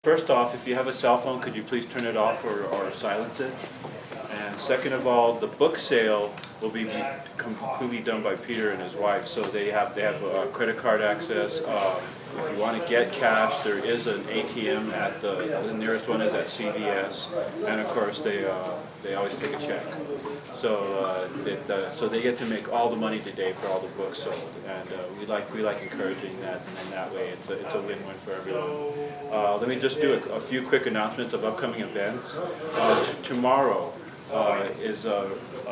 First off, if you have a cell phone, could you please turn it off or silence it? And second of all, the book sale will be completely done by Peter and his wife. So they have credit card access. If you want to get cash, there is an ATM at the nearest one is at CVS, and of course they always take a check. So so they get to make all the money today for all the books sold, and we like encouraging that, and in that way it's a win-win for everyone. Let me just do a few quick announcements of upcoming events. Tomorrow is a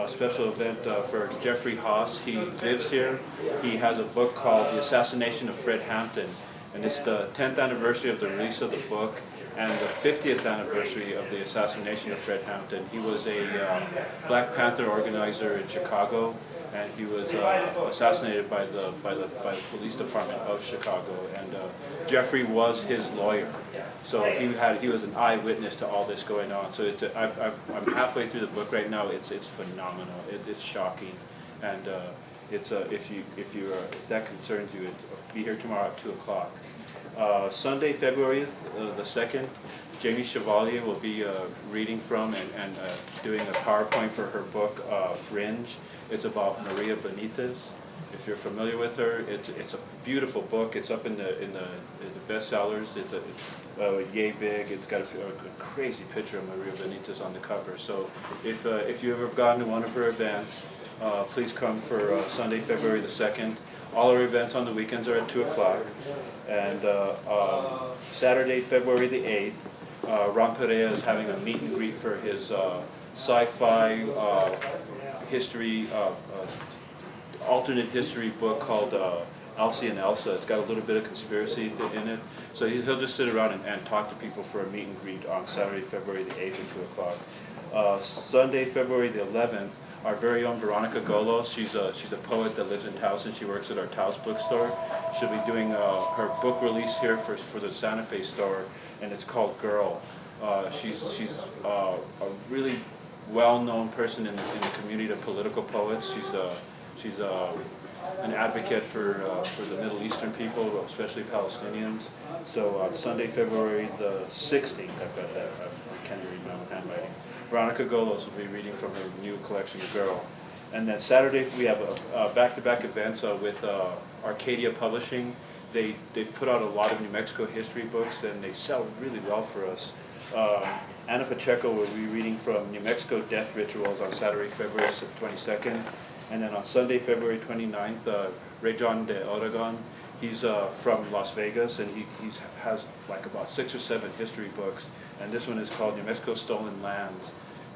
special event for Jeffrey Haas. He lives here. He has a book called The Assassination of Fred Hampton, and it's the 10th anniversary of the release of the book and the 50th anniversary of the assassination of Fred Hampton. He was a Black Panther organizer in Chicago, and he was assassinated by the police department of Chicago. And Jeffrey was his lawyer, so he was an eyewitness to all this going on. So I'm halfway through the book right now. It's phenomenal. It's shocking, and if that concerns you, be here tomorrow at 2 o'clock. Sunday, February the 2nd, Jamie Chevalier will be reading from and doing a PowerPoint for her book, Fringe. It's about Maria Benitez. If you're familiar with her, it's a beautiful book. It's up in the bestsellers. It's yay big. It's got a crazy picture of Maria Benitez on the cover. So if you've ever gone to one of her events, please come for Sunday, February the 2nd. All our events on the weekends are at 2 o'clock. And Saturday, February the 8th, Ron Perea is having a meet and greet for his sci-fi history, alternate history book called Elsie and Elsa. It's got a little bit of conspiracy in it. So he'll just sit around and talk to people for a meet and greet on Saturday, February the 8th at 2 o'clock. Sunday, February the 11th, our very own Veronica Golos. She's a poet that lives in Towson. She works at our Taos bookstore. She'll be doing her book release here for the Santa Fe store, and it's called Girl. She's a really well-known person in the community of political poets. She's an advocate for the Middle Eastern people, especially Palestinians. So on Sunday, February the 16th, I've got that. I can't read my own handwriting. Veronica Golos will be reading from her new collection, Girl. And then Saturday, we have back-to-back events with Arcadia Publishing. They've put out a lot of New Mexico history books, and they sell really well for us. Anna Pacheco will be reading from New Mexico Death Rituals on Saturday, February 22nd. And then on Sunday, February 29th, Ray John de Oregon. He's from Las Vegas, and he has like about 6 or 7 history books. And this one is called New Mexico Stolen Lands.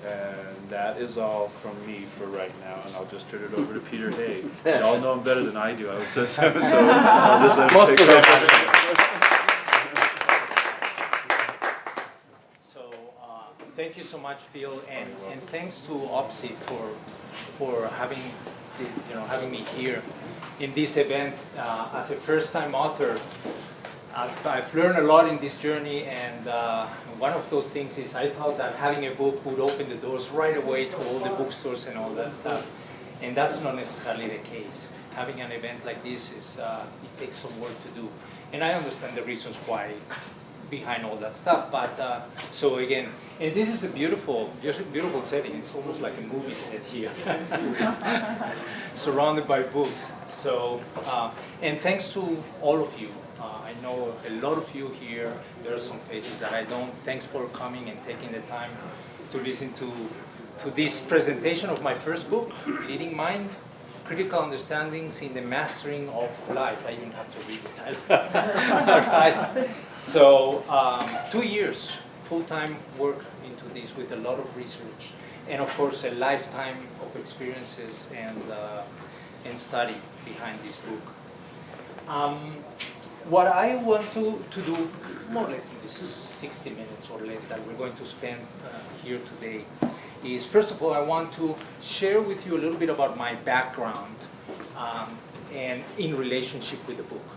And that is all from me for right now, and I'll just turn it over to Peter Hay. You all know him better than I do, I would say, so I'll just let him take over. So thank you so much, Phil, and thanks to Op Cit for having me here in this event as a first-time author. I've learned a lot in this journey, and one of those things is I thought that having a book would open the doors right away to all the bookstores and all that stuff, and that's not necessarily the case. Having an event like this it takes some work to do, and I understand the reasons why behind all that stuff. But so again, and this is a beautiful setting. It's almost like a movie set here, surrounded by books. So and thanks to all of you. I know a lot of you here. There are some faces that I don't. Thanks for coming and taking the time to listen to this presentation of my first book, Leading Mind, Critical Understandings in the Mastering of Life. I even have to read the title. All right. So 2 years full-time work into this with a lot of research, and of course a lifetime of experiences and study behind this book. What I want to do, more or less in this 60 minutes or less that we're going to spend here today, is first of all I want to share with you a little bit about my background and in relationship with the book,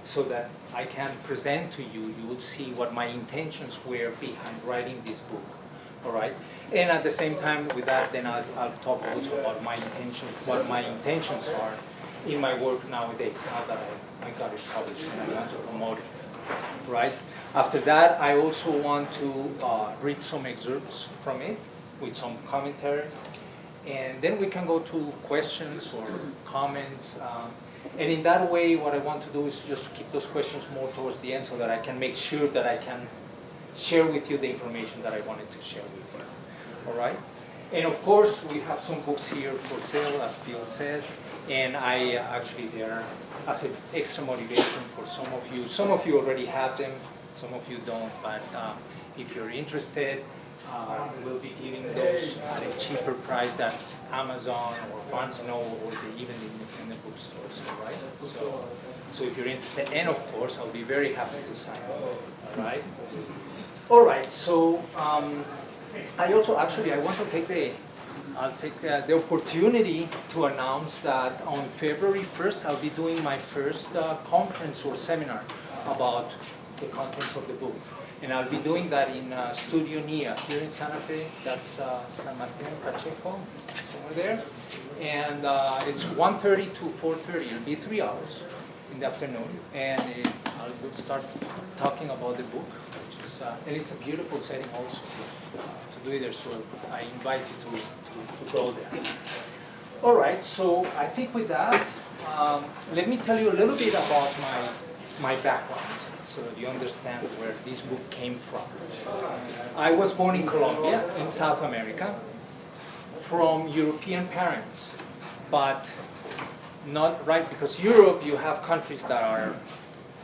so that I can present to you, you will see what my intentions were behind writing this book, all right? And at the same time with that, then I'll talk also about my intentions, what my intentions are in my work nowadays, now that I got it published and I want to promote it. right? After that, I also want to read some excerpts from it with some commentaries. And then we can go to questions or comments. And in that way, what I want to do is just to keep those questions more towards the end so that I can make sure that I can share with you the information that I wanted to share with you. All right? And of course, we have some books here for sale, as Phil said. And I actually, they're as an extra motivation for some of you. Some of you already have them, some of you don't. But if you're interested, we'll be giving those at a cheaper price than Amazon or Barnes & Noble or even the independent bookstores, all right? So if you're interested, and of course, I'll be very happy to sign up, all right? All right, so I also actually, I want to take the opportunity to announce that on February 1st, I'll be doing my first conference or seminar about the contents of the book. And I'll be doing that in Studio Nia here in Santa Fe. That's San Martin Pacheco, somewhere there. And it's 1:30 to 4:30. It'll be 3 hours in the afternoon. And I'll start talking about the book, which is, and it's a beautiful setting also to do it there. So I invite you to go there. All right, so I think with that, let me tell you a little bit about my background, so that you understand where this book came from. I was born in Colombia, in South America, from European parents, but not right, because Europe, you have countries that are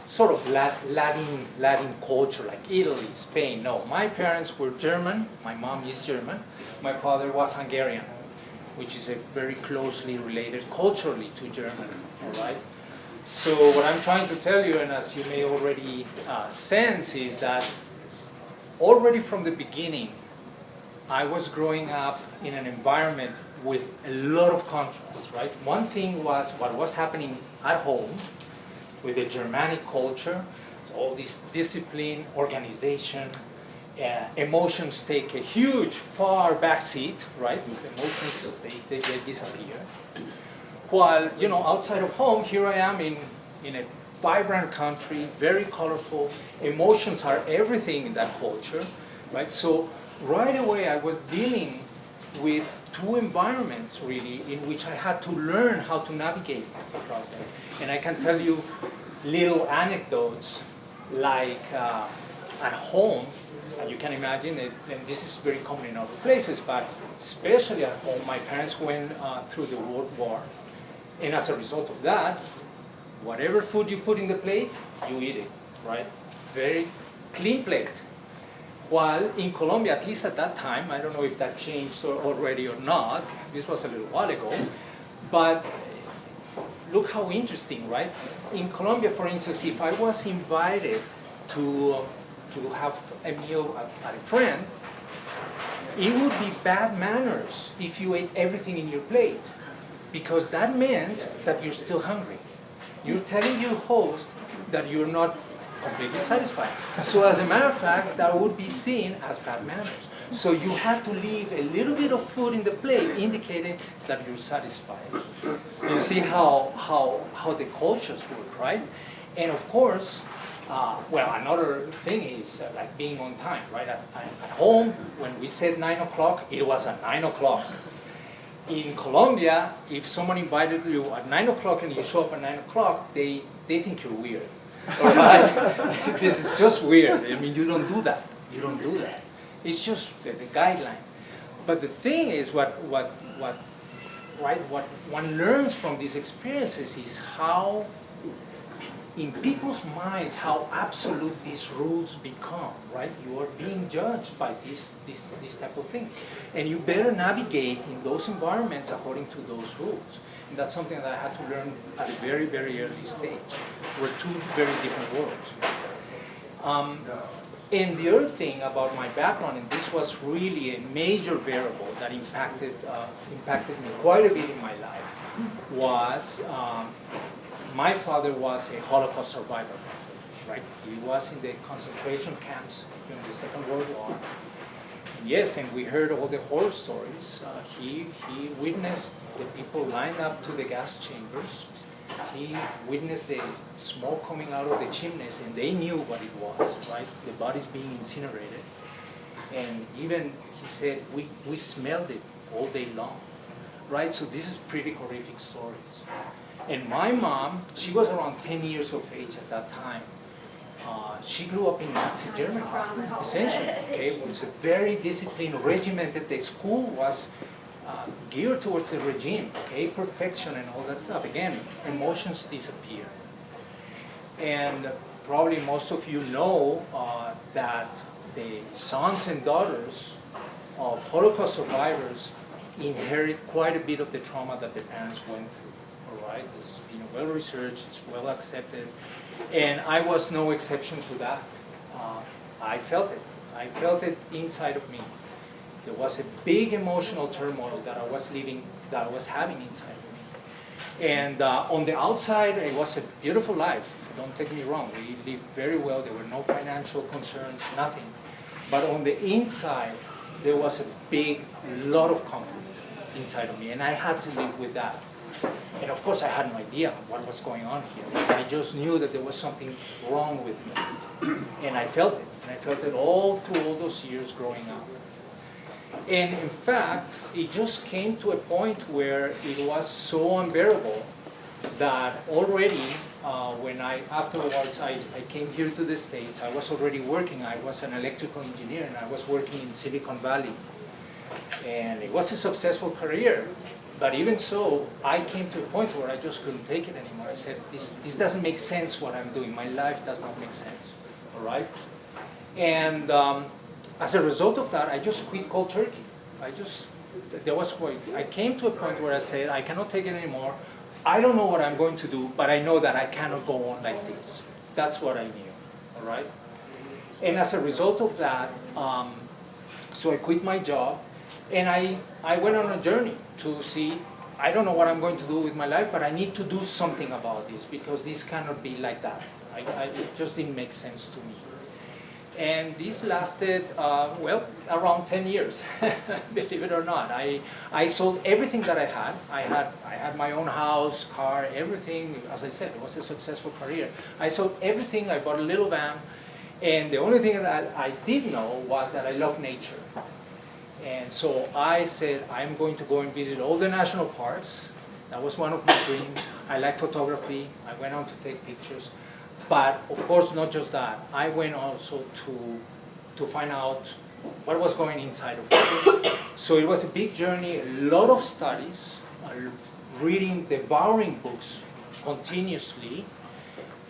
sort of Latin culture, like Italy, Spain. No, my parents were German, my mom is German, my father was Hungarian, which is a very closely related culturally to German, all right? So what I'm trying to tell you, and as you may already sense, is that already from the beginning, I was growing up in an environment with a lot of contrast, right? One thing was what was happening at home with the Germanic culture, all this discipline, organization, emotions take a huge, far backseat, right? Emotions, they disappear. While, you know, outside of home, here I am in a vibrant country, very colorful. Emotions are everything in that culture, right? So right away I was dealing with two environments, really, in which I had to learn how to navigate across them. And I can tell you little anecdotes like at home, you can imagine, and this is very common in other places, but especially at home, my parents went through the World War. And as a result of that, whatever food you put in the plate, you eat it, right? Very clean plate. While in Colombia, at least at that time, I don't know if that changed already or not, this was a little while ago, but look how interesting, right? In Colombia, for instance, if I was invited to have a meal at a friend, it would be bad manners if you ate everything in your plate, because that meant that you're still hungry. You're telling your host that you're not completely satisfied. So as a matter of fact, that would be seen as bad manners. So you had to leave a little bit of food in the plate, indicating that you're satisfied. You see how the cultures work, right? And of course, well, another thing is like being on time, right? At home, when we said 9 o'clock, it was at 9 o'clock. In Colombia, if someone invited you at 9 o'clock and you show up at 9 o'clock, they think you're weird. All right? This is just weird. I mean, you don't do that. You don't do that. It's just the guideline. But the thing is, what one learns from these experiences is how, in people's minds, how absolute these rules become, right? You are being judged by this type of things. And you better navigate in those environments according to those rules. And that's something that I had to learn at a very, very early stage. We're two very different worlds. And the other thing about my background, and this was really a major variable that impacted me quite a bit in my life, was my father was a Holocaust survivor, right? He was in the concentration camps during the Second World War. And yes, and we heard all the horror stories. He witnessed the people lined up to the gas chambers, he witnessed the smoke coming out of the chimneys, and they knew what it was, right? The bodies being incinerated. And even he said, we smelled it all day long, right? So this is pretty horrific stories. And my mom, she was around 10 years of age at that time. She grew up in Nazi Germany, essentially. Okay, it was a very disciplined, regimented. The school was geared towards the regime, okay, perfection and all that stuff. Again, emotions disappear. And probably most of you know that the sons and daughters of Holocaust survivors inherit quite a bit of the trauma that their parents went through. All right, this has been well researched, it's well accepted, and I was no exception to that. I felt it. I felt it inside of me. There was a big emotional turmoil that I was having inside of me. And on the outside, it was a beautiful life. Don't take me wrong. We lived very well. There were no financial concerns, nothing. But on the inside, there was a lot of conflict inside of me, and I had to live with that. And of course, I had no idea what was going on here. I just knew that there was something wrong with me, and I felt it. And I felt it all through all those years growing up. And in fact, it just came to a point where it was so unbearable that already, when afterwards I came here to the States, I was already working. I was an electrical engineer, and I was working in Silicon Valley. And it was a successful career. But even so, I came to a point where I just couldn't take it anymore. I said, this doesn't make sense what I'm doing. My life does not make sense, all right? And as a result of that, I just quit cold turkey. I came to a point where I said, I cannot take it anymore. I don't know what I'm going to do, but I know that I cannot go on like this. That's what I knew, all right? And as a result of that, so I quit my job, and I went on a journey to see, I don't know what I'm going to do with my life, but I need to do something about this, because this cannot be like that. It just didn't make sense to me. And this lasted, around 10 years, believe it or not. I sold everything that I had. I had my own house, car, everything. As I said, it was a successful career. I sold everything. I bought a little van. And the only thing that I did know was that I love nature. And so I said, I'm going to go and visit all the national parks. That was one of my dreams. I like photography. I went out to take pictures. But of course, not just that. I went also to find out what was going inside of me. So it was a big journey, a lot of studies, reading, devouring books continuously.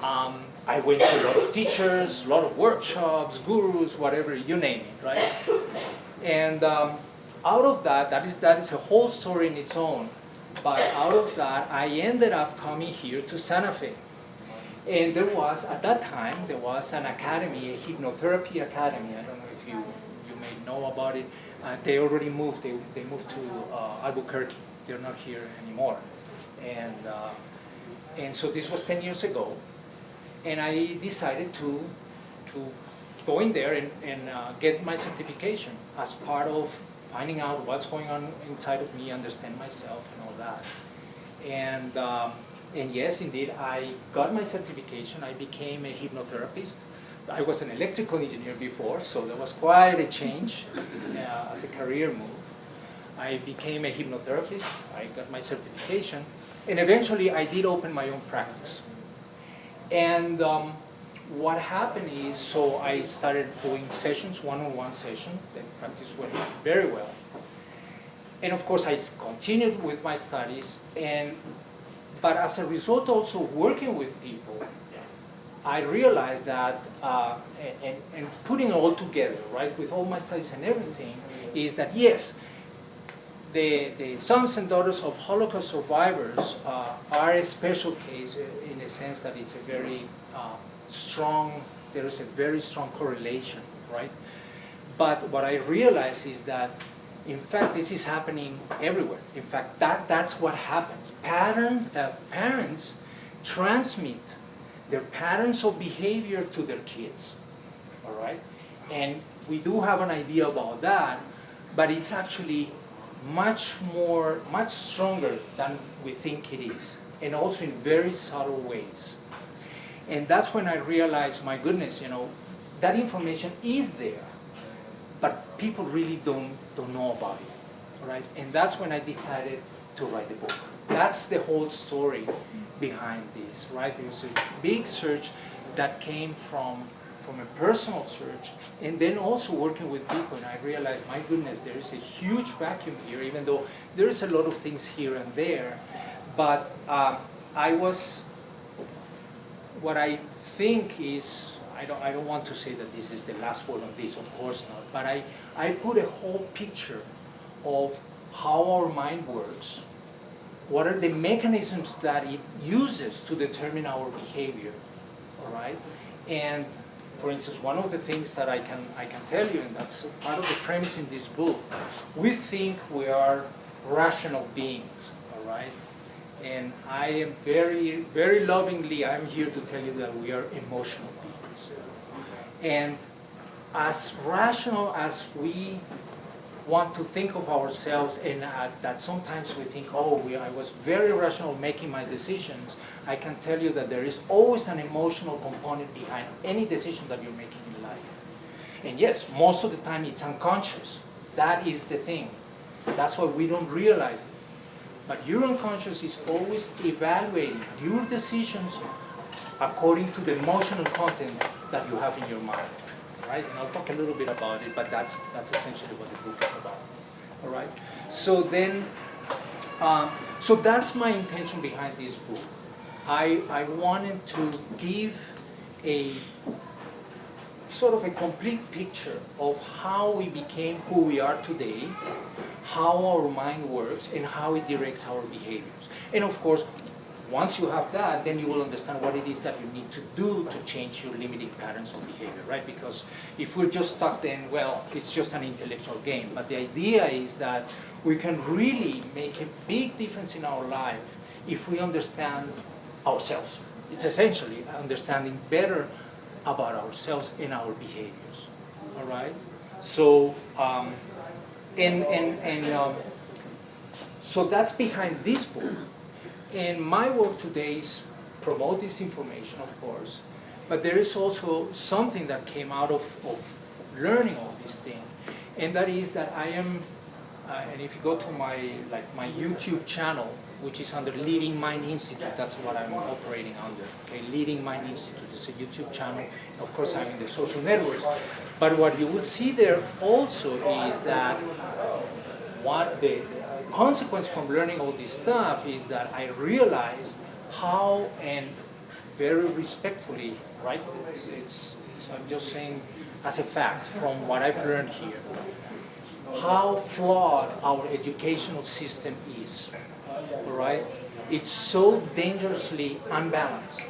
I went to a lot of teachers, a lot of workshops, gurus, whatever, you name it, right? And out of that is a whole story in its own. But out of that, I ended up coming here to Santa Fe. And there was, at that time, there was an academy, a hypnotherapy academy. I don't know if you may know about it. They already moved. They moved to Albuquerque. They're not here anymore. And so this was 10 years ago. And I decided to go in there and get my certification as part of finding out what's going on inside of me, understand myself and all that. And yes, indeed, I got my certification. I became a hypnotherapist. I was an electrical engineer before, so there was quite a change as a career move. I became a hypnotherapist. I got my certification. And eventually, I did open my own practice. And what happened is, so I started doing sessions, one-on-one sessions. The practice went very well. And of course, I continued with my studies. But as a result, also working with people, I realized that, and putting it all together, right, with all my studies and everything, is that yes, the sons and daughters of Holocaust survivors are a special case in the sense that it's a very strong, there is a very strong correlation, right? But what I realized is that, in fact, this is happening everywhere. In fact, that's what happens. Parents transmit their patterns of behavior to their kids, all right? And we do have an idea about that, but it's actually much stronger than we think it is. and also in very subtle ways. And that's when I realized, my goodness, that information is there, but people really don't know about it, right? And that's when I decided to write the book. That's the whole story behind this, right? It was a big search that came from a personal search, and then also working with people, and I realized, my goodness, there is a huge vacuum here, even though there is a lot of things here and there, but what I think is, I don't want to say that this is the last word on this, of course not, but I put a whole picture of how our mind works, what are the mechanisms that it uses to determine our behavior, all right? And for instance, one of the things that I can tell you, and that's part of the premise in this book, we think we are rational beings, all right? And I am very, very lovingly, I'm here to tell you that we are emotional beings. And as rational as we want to think of ourselves, and that sometimes we think, oh, I was very rational making my decisions, I can tell you that there is always an emotional component behind any decision that you're making in life. And yes, most of the time it's unconscious. That is the thing. That's why we don't realize it. But your unconscious is always evaluating your decisions according to the emotional content that you have in your mind, right? And I'll talk a little bit about it, but that's essentially what the book is about, all right? So then, so that's my intention behind this book. I wanted to give a sort of a complete picture of how we became who we are today, how our mind works, and how it directs our behaviors. And of course, once you have that, then you will understand what it is that you need to do to change your limiting patterns of behavior, right? Because if we're just stuck then, well, it's just an intellectual game. But the idea is that we can really make a big difference in our life if we understand ourselves. It's essentially understanding better about ourselves and our behaviors, all right? So, so that's behind this book. And my work today is promote this information, of course, but there is also something that came out of learning all these things, and that is that I am, and if you go to my YouTube channel, which is under Leading Mind Institute, that's what I'm operating under. Okay, Leading Mind Institute is a YouTube channel. Of course, I'm in the social networks. But what you would see there also is that what the consequence from learning all this stuff is that I realize how, and very respectfully, right? I'm just saying as a fact from what I've learned here, how flawed our educational system is. Right? It's so dangerously unbalanced.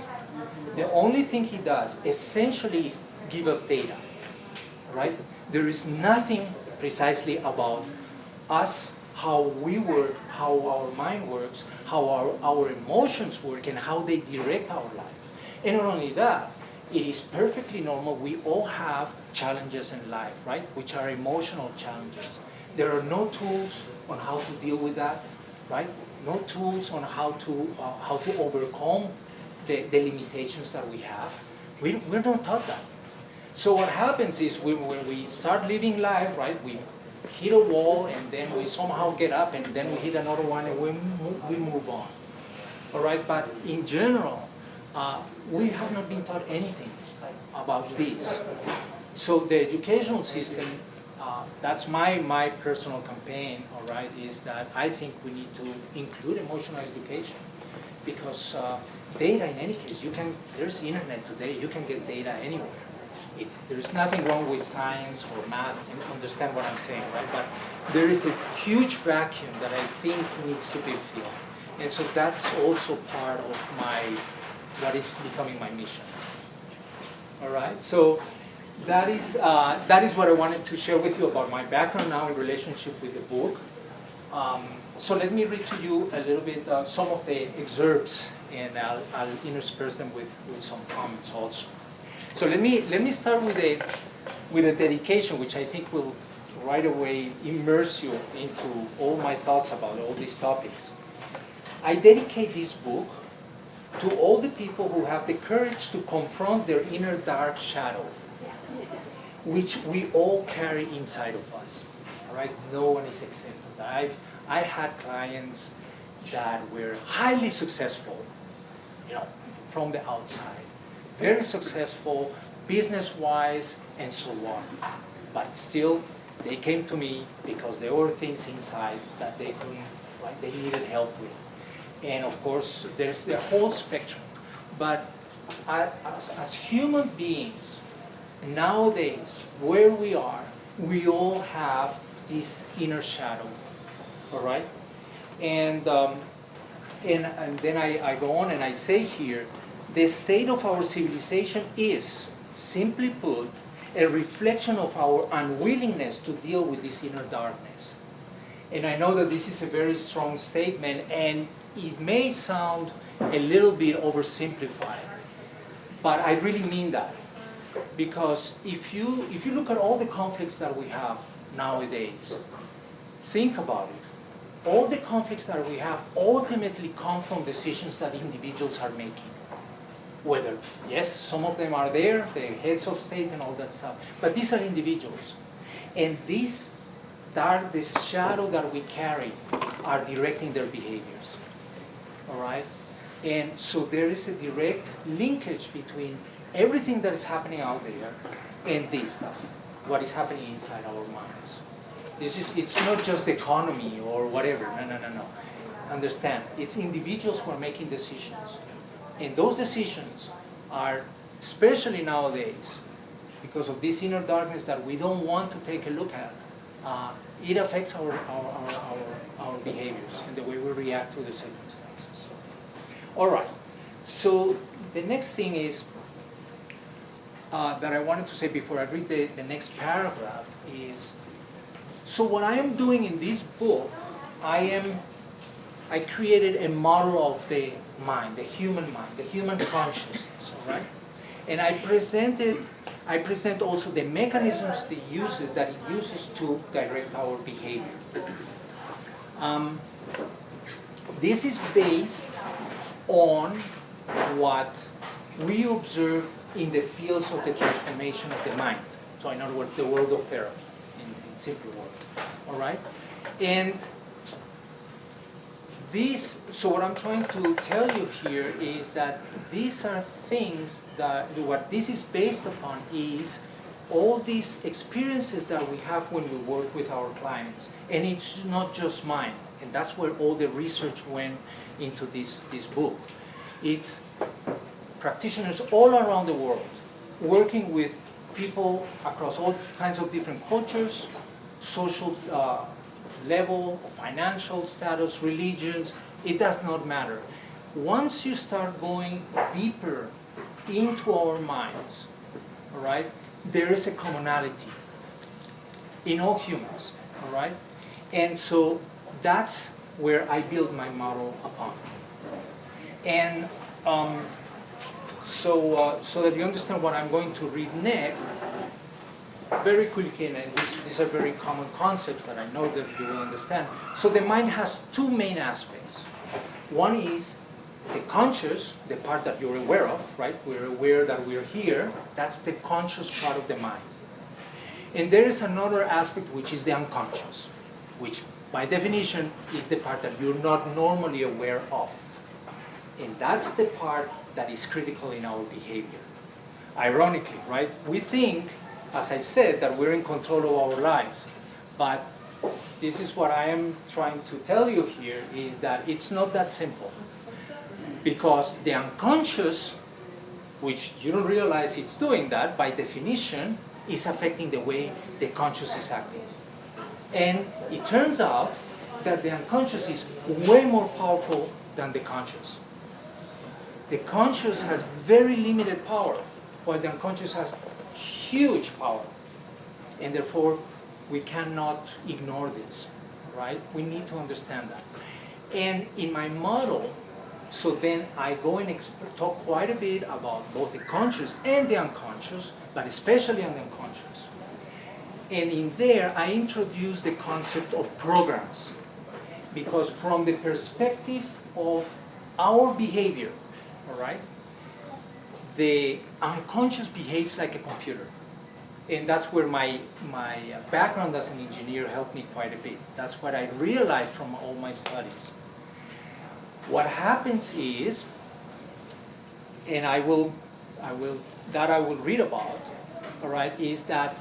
The only thing he does essentially is give us data, right? There is nothing precisely about us, how we work, how our mind works, how our emotions work, and how they direct our life. And not only that, it is perfectly normal. We all have challenges in life, right? Which are emotional challenges. There are no tools on how to deal with that, right? No tools on how to overcome the limitations that we have. We're not taught that. So what happens is when we start living life, right, we hit a wall and then we somehow get up and then we hit another one and we move on. All right, but in general, we have not been taught anything about this. So the educational system, that's my personal campaign, all right, is that I think we need to include emotional education because data, in any case, there's internet today, you can get data anywhere. There's nothing wrong with science or math, and understand what I'm saying, right? But there is a huge vacuum that I think needs to be filled. And so that's also part of what is becoming my mission. All right, so that is what I wanted to share with you about my background now in relationship with the book. So let me read to you a little bit some of the excerpts, and I'll intersperse them with some comments also. So let me start with a dedication, which I think will right away immerse you into all my thoughts about all these topics. I dedicate this book to all the people who have the courage to confront their inner dark shadow, which we all carry inside of us. All right, no one is exempt of that. I had clients that were highly successful, from the outside, very successful business-wise and so on, but still they came to me because there were things inside that they couldn't, they needed help with. And of course, there's the whole spectrum. But as human beings, nowadays, where we are, we all have this inner shadow, all right? And then I go on and I say here, the state of our civilization is, simply put, a reflection of our unwillingness to deal with this inner darkness. And I know that this is a very strong statement, and it may sound a little bit oversimplified, but I really mean that. Because if you look at all the conflicts that we have nowadays, think about it. All the conflicts that we have ultimately come from decisions that individuals are making. Whether, yes, some of them are there, they're heads of state and all that stuff, but these are individuals. And this shadow that we carry are directing their behaviors, all right? And so there is a direct linkage between everything that is happening out there and this stuff, what is happening inside our minds. It's not just the economy or whatever, no. Understand, it's individuals who are making decisions. And those decisions are, especially nowadays, because of this inner darkness that we don't want to take a look at, it affects our behaviors and the way we react to the circumstances. All right, so the next thing is, that I wanted to say before I read the next paragraph is, so what I am doing in this book, I created a model of the mind, the human consciousness, all right? And I present also the mechanisms that it uses to direct our behavior. This is based on what we observe in the fields of the transformation of the mind. So in other words, the world of therapy, in simple words, all right? And so what I'm trying to tell you here is that these are things that, what this is based upon is all these experiences that we have when we work with our clients. And it's not just mine. And that's where all the research went into this book. It's practitioners all around the world working with people across all kinds of different cultures, social level, financial status, religions, it does not matter. Once you start going deeper into our minds, all right, there is a commonality in all humans, all right? And so that's where I build my model upon. And so that you understand what I'm going to read next, very quickly, and these are very common concepts that I know that you will understand. So the mind has two main aspects. One is the conscious, the part that you're aware of, right? We're aware that we're here. That's the conscious part of the mind. And there is another aspect which is the unconscious, which by definition is the part that you're not normally aware of. And that's the part that is critical in our behavior. Ironically, right? We think, as I said, that we're in control of our lives. But this is what I am trying to tell you here, is that it's not that simple. Because the unconscious, which you don't realize it's doing that, by definition, is affecting the way the conscious is acting. And it turns out that the unconscious is way more powerful than the conscious. The conscious has very limited power, while the unconscious has huge power. And therefore, we cannot ignore this, right? We need to understand that. And in my model, so then I go and talk quite a bit about both the conscious and the unconscious, but especially on the unconscious. And in there, I introduce the concept of programs. Because from the perspective of our behavior, all right, the unconscious behaves like a computer. And that's where my background as an engineer helped me quite a bit. That's what I realized from all my studies. What happens is, and I will read about, all right, is that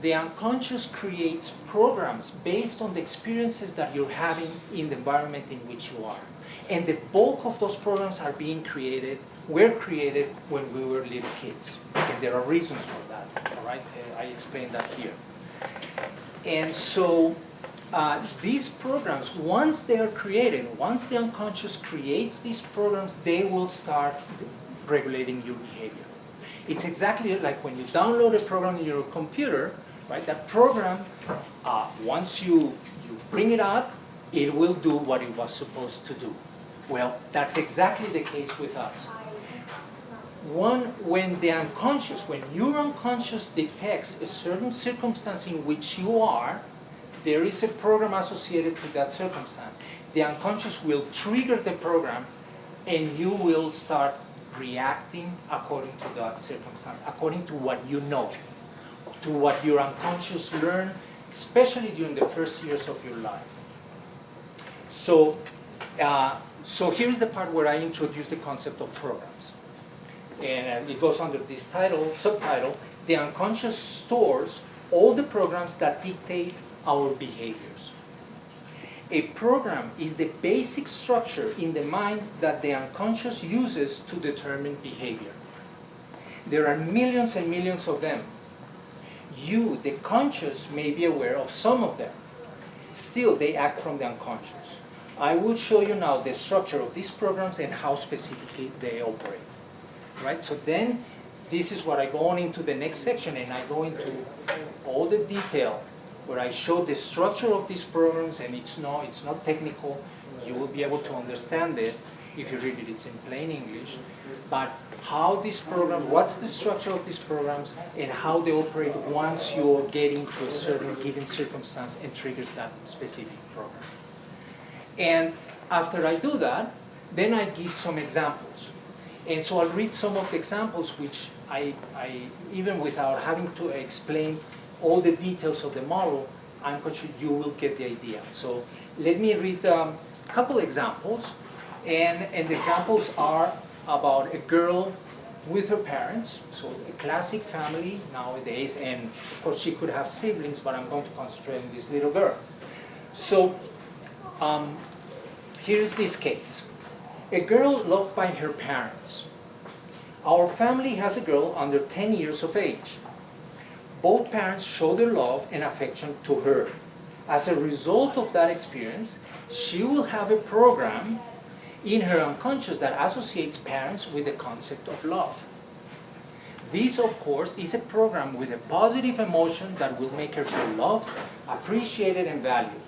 the unconscious creates programs based on the experiences that you're having in the environment in which you are. And the bulk of those programs are were created when we were little kids. And there are reasons for that, all right? I explained that here. And so these programs, once they are created, once the unconscious creates these programs, they will start regulating your behavior. It's exactly like when you download a program in your computer, right? That program, once you bring it up, it will do what it was supposed to do. Well, that's exactly the case with us. When your unconscious detects a certain circumstance in which you are, there is a program associated to that circumstance. The unconscious will trigger the program, and you will start reacting according to that circumstance, according to what you know, to what your unconscious learned, especially during the first years of your life. So here's the part where I introduce the concept of programs. And it goes under this subtitle, the unconscious stores all the programs that dictate our behaviors. A program is the basic structure in the mind that the unconscious uses to determine behavior. There are millions and millions of them. You, the conscious, may be aware of some of them. Still, they act from the unconscious. I will show you now the structure of these programs and how specifically they operate. Right? So then, this is what I go on into the next section, and I go into all the detail where I show the structure of these programs, and it's not technical. You will be able to understand it if you read it. It's in plain English. But how these programs, what's the structure of these programs, and how they operate once you get into a certain given circumstance and triggers that specific program. And after I do that, then I give some examples. And so I'll read some of the examples which I even without having to explain all the details of the model, I'm sure you will get the idea. So let me read a couple examples. And the examples are about a girl with her parents, so a classic family nowadays, and of course she could have siblings, but I'm going to concentrate on this little girl. So here's this case. A girl loved by her parents. Our family has a girl under 10 years of age. Both parents show their love and affection to her. As a result of that experience, she will have a program in her unconscious that associates parents with the concept of love. This, of course, is a program with a positive emotion that will make her feel loved, appreciated, and valued.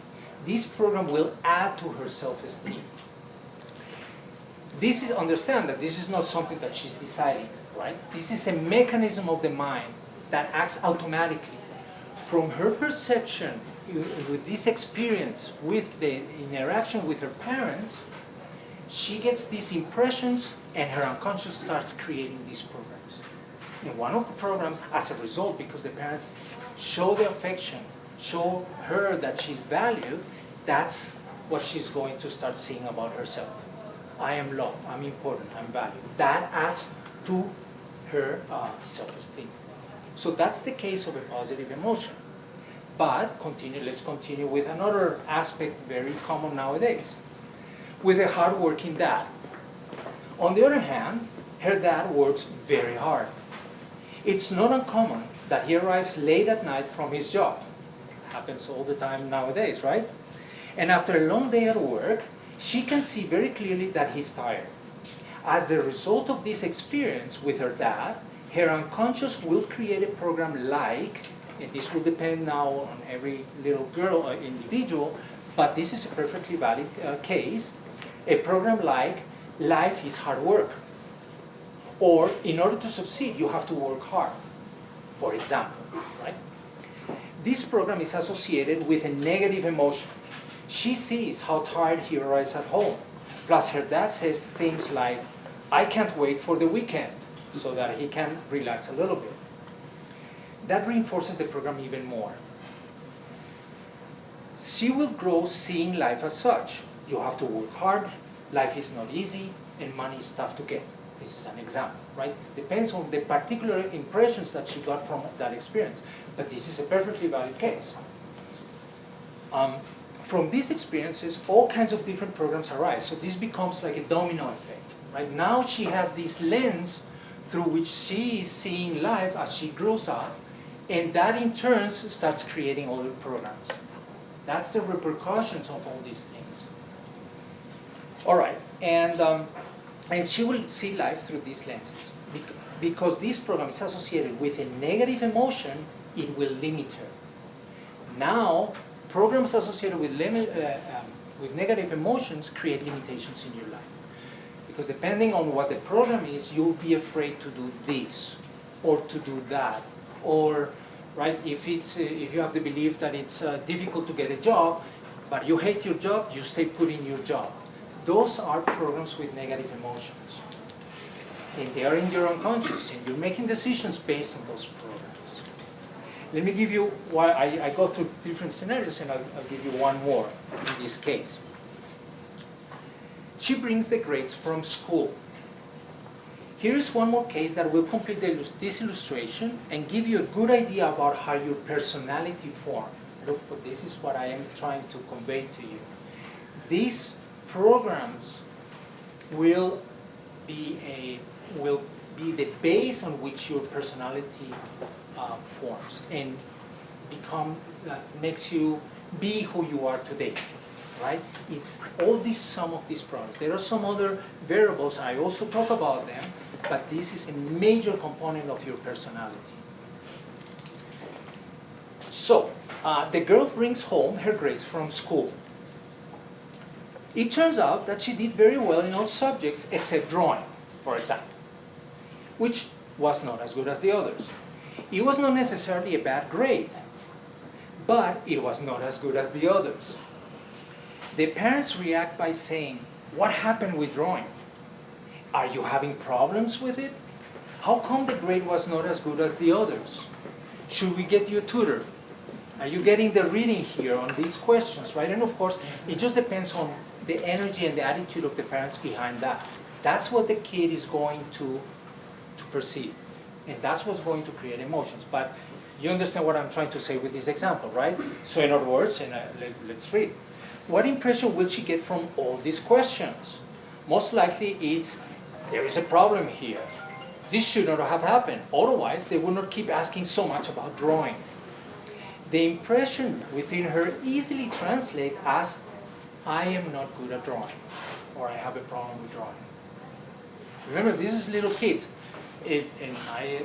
This program will add to her self-esteem. Understand that this is not something that she's deciding, right? This is a mechanism of the mind that acts automatically. From her perception with this experience, with the interaction with her parents, she gets these impressions and her unconscious starts creating these programs. And one of the programs, as a result, because the parents show the affection, show her that she's valued, that's what she's going to start seeing about herself. I am loved, I'm important, I'm valued. That adds to her self-esteem. So that's the case of a positive emotion. But let's continue with another aspect very common nowadays, with a hard-working dad. On the other hand, her dad works very hard. It's not uncommon that he arrives late at night from his job. Happens all the time nowadays, right? And after a long day at work, she can see very clearly that he's tired. As the result of this experience with her dad, her unconscious will create a program like, and this will depend now on every little girl or individual, but this is a perfectly valid case, a program like, life is hard work. Or, in order to succeed, you have to work hard, for example, right? This program is associated with a negative emotion. She sees how tired he arrives at home. Plus, her dad says things like, I can't wait for the weekend so that he can relax a little bit. That reinforces the program even more. She will grow seeing life as such. You have to work hard, life is not easy, and money is tough to get. This is an example, right? Depends on the particular impressions that she got from that experience. But this is a perfectly valid case. From these experiences, all kinds of different programs arise. So this becomes like a domino effect, right? Now she has this lens through which she is seeing life as she grows up, and that in turn starts creating other programs. That's the repercussions of all these things. All right, and she will see life through these lenses. Because this program is associated with a negative emotion, it will limit her. Now, programs associated with negative emotions create limitations in your life. Because depending on what the program is, you'll be afraid to do this, or to do that, or right, if you have the belief that it's difficult to get a job, but you hate your job, you stay put in your job. Those are programs with negative emotions. And they are in your unconscious, and you're making decisions based on those programs. Let me give you why I go through different scenarios, and I'll give you one more in this case. She brings the grades from school. Here is one more case that will complete this illustration and give you a good idea about how your personality forms. Look, this is what I am trying to convey to you. These programs will be the base on which your personality forms and makes you be who you are today. Right? It's all this sum of these programs. There are some other variables, I also talk about them, but this is a major component of your personality. So, the girl brings home her grades from school. It turns out that she did very well in all subjects except drawing, for example, which was not as good as the others. It was not necessarily a bad grade, but it was not as good as the others. The parents react by saying, "What happened with drawing? Are you having problems with it? How come the grade was not as good as the others? Should we get you a tutor? Are you getting the reading here on these questions?" Right? And of course, it just depends on the energy and the attitude of the parents behind that. That's what the kid is going to perceive. And that's what's going to create emotions. But you understand what I'm trying to say with this example, right? So in other words, let's read. What impression will she get from all these questions? Most likely it's, there is a problem here. This should not have happened. Otherwise, they would not keep asking so much about drawing. The impression within her easily translates as, "I am not good at drawing," or "I have a problem with drawing." Remember, this is little kids. And I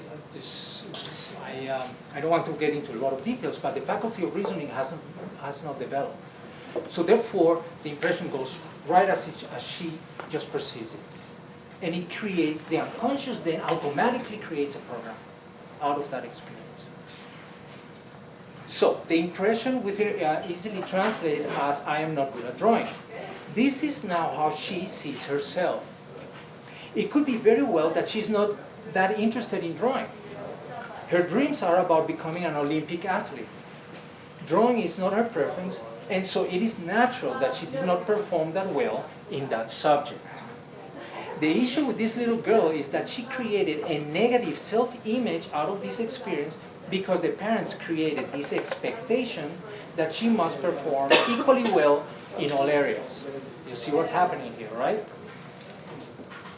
don't want to get into a lot of details, but the faculty of reasoning has not developed. So therefore, the impression goes right as she just perceives it. And it creates, the unconscious then automatically creates a program out of that experience. So the impression within easily translated as, "I am not good at drawing." This is now how she sees herself. It could be very well that she's not that interested in drawing. Her dreams are about becoming an Olympic athlete. Drawing is not her preference, and so it is natural that she did not perform that well in that subject. The issue with this little girl is that she created a negative self-image out of this experience because the parents created this expectation that she must perform equally well in all areas. You see what's happening here, right?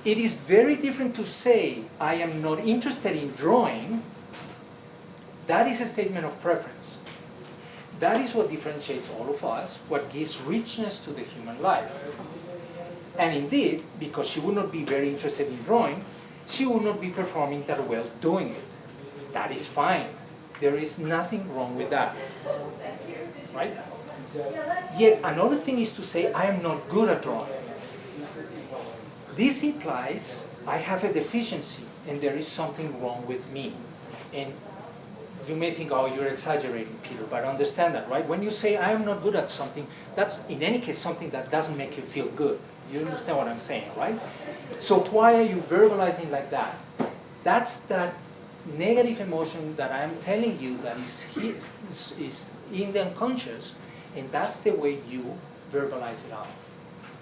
It is very different to say, "I am not interested in drawing." That is a statement of preference. That is what differentiates all of us, what gives richness to the human life. And indeed, because she would not be very interested in drawing, she would not be performing that well doing it. That is fine. There is nothing wrong with that. Right? Yet another thing is to say, "I am not good at drawing." This implies I have a deficiency and there is something wrong with me. And you may think, "Oh, you're exaggerating, Peter," but understand that, right? When you say, "I am not good at something," that's in any case something that doesn't make you feel good. You understand what I'm saying, right? So why are you verbalizing like that? That's that negative emotion that I'm telling you that is in the unconscious, and that's the way you verbalize it out,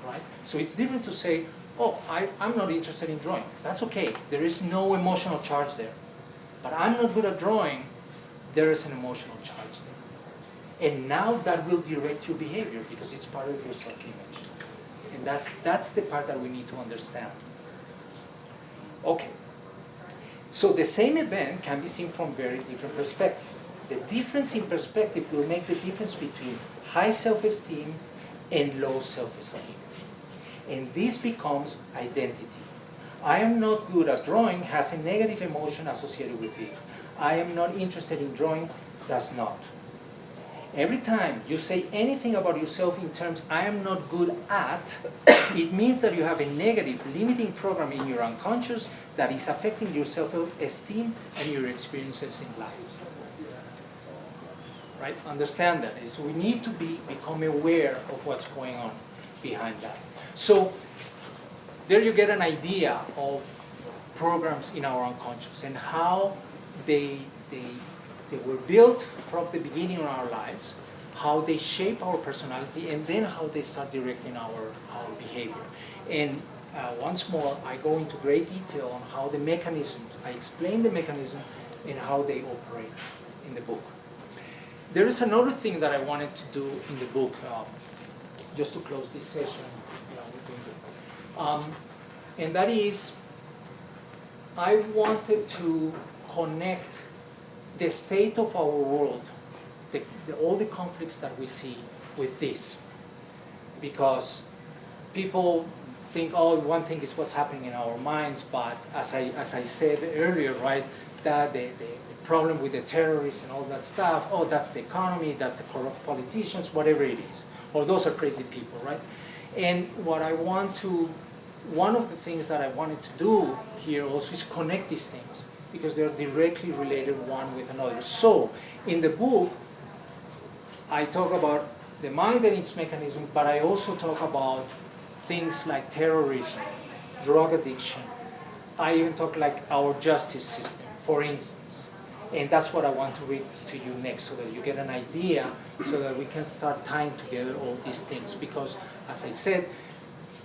right? So it's different to say, oh, I'm not interested in drawing. That's okay. There is no emotional charge there. But I'm not good at drawing. There is an emotional charge there. And now that will direct your behavior because it's part of your self-image. And that's the part that we need to understand. Okay. So the same event can be seen from very different perspectives. The difference in perspective will make the difference between high self-esteem and low self-esteem. And this becomes identity. I am not good at drawing has a negative emotion associated with it. I am not interested in drawing does not. Every time you say anything about yourself in terms I am not good at, it means that you have a negative limiting program in your unconscious that is affecting your self-esteem and your experiences in life. Right? Understand that. We need to become aware of what's going on behind that. So there you get an idea of programs in our unconscious and how they were built from the beginning of our lives, how they shape our personality, and then how they start directing our behavior. And once more, I go into great detail on how the mechanisms, I explain the mechanism and how they operate in the book. There is another thing that I wanted to do in the book, just to close this session. And that is, I wanted to connect the state of our world, all the conflicts that we see with this. Because people think, oh, one thing is what's happening in our minds, but as I said earlier, right, that the problem with the terrorists and all that stuff, oh, that's the economy, that's the corrupt politicians, whatever it is. Or those are crazy people, right? And one of the things that I wanted to do here also is connect these things because they're directly related one with another. So in the book, I talk about the mind and its mechanism, but I also talk about things like terrorism, drug addiction. I even talk like our justice system, for instance. And that's what I want to read to you next so that you get an idea so that we can start tying together all these things. Because as I said,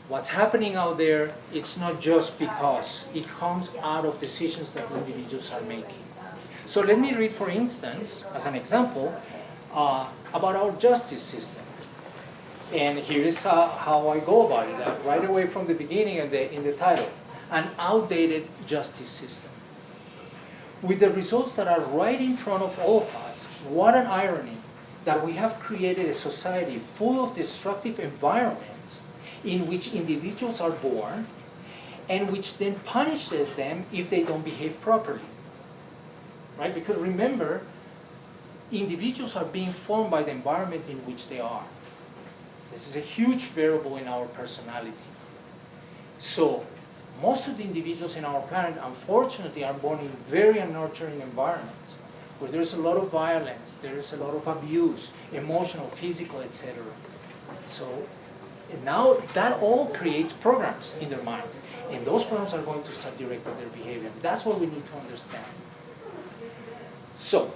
what's happening out there, it's not just because. It comes out of decisions that individuals are making. So let me read, for instance, as an example, about our justice system. And here is how I go about it, right away from the beginning in the title. An outdated justice system. With the results that are right in front of all of us, what an irony that we have created a society full of destructive environments in which individuals are born and which then punishes them if they don't behave properly. Right? Because remember, individuals are being formed by the environment in which they are. This is a huge variable in our personality. So, most of the individuals in our planet, unfortunately, are born in very unnurturing environments where there's a lot of violence, there is a lot of abuse, emotional, physical, etc. So, and now that all creates programs in their minds. And those programs are going to start directing their behavior. That's what we need to understand. So,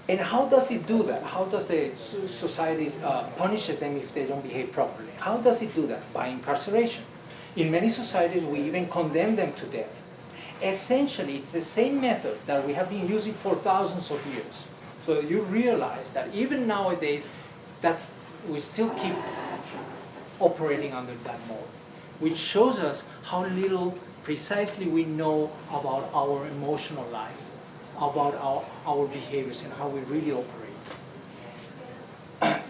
and how does it do that? How does the society punishes them if they don't behave properly? How does it do that? By incarceration. In many societies, we even condemn them to death. Essentially, it's the same method that we have been using for thousands of years. So you realize that even nowadays, we still keep operating under that mode, which shows us how little precisely we know about our emotional life, about our behaviors and how we really operate.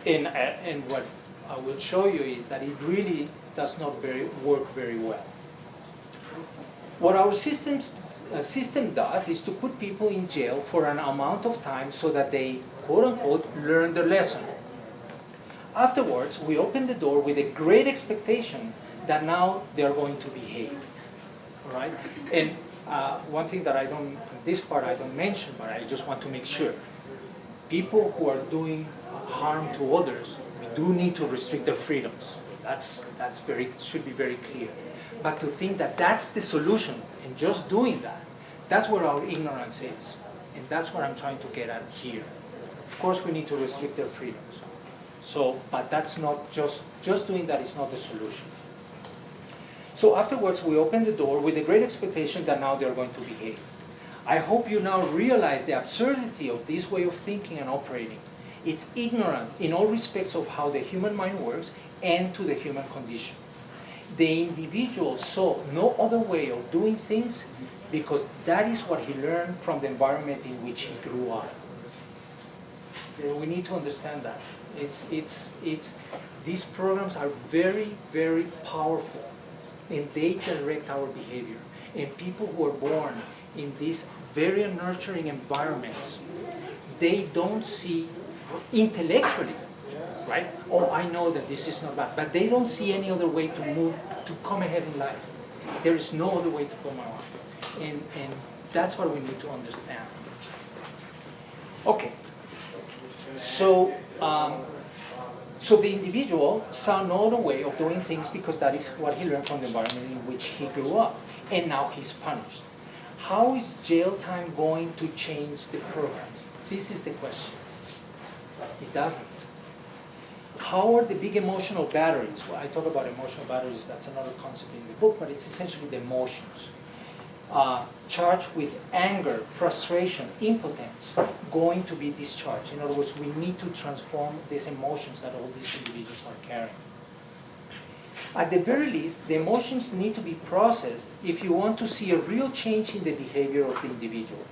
And what I will show you is that it really does not work very well. What our system does is to put people in jail for an amount of time so that they, quote unquote, learn their lesson. Afterwards, we open the door with a great expectation that now they are going to behave. All right? And one thing that this part I don't mention, but I just want to make sure. People who are doing harm to others, we do need to restrict their freedoms. should be very clear. But to think that that's the solution and just doing that, that's where our ignorance is. And that's what I'm trying to get at here. Of course, we need to restrict their freedoms. So, but that's not just doing that is not the solution. So afterwards, we open the door with a great expectation that now they're going to behave. I hope you now realize the absurdity of this way of thinking and operating. It's ignorant in all respects of how the human mind works and to the human condition. The individual saw no other way of doing things because that is what he learned from the environment in which he grew up. We need to understand that. These programs are very, very powerful, and they direct our behavior. And people who are born in these very nurturing environments, they don't see intellectually, right? Oh, I know that this is not bad, but they don't see any other way to move, to come ahead in life. There is no other way to come around. And that's what we need to understand. Okay. So, so the individual saw no other way of doing things because that is what he learned from the environment in which he grew up. And now he's punished. How is jail time going to change the programs? This is the question. It doesn't. How are the big emotional batteries? Well, I talk about emotional batteries, that's another concept in the book, but it's essentially the emotions. Charged with anger, frustration, impotence, going to be discharged. In other words, we need to transform these emotions that all these individuals are carrying. At the very least, the emotions need to be processed if you want to see a real change in the behavior of the individual.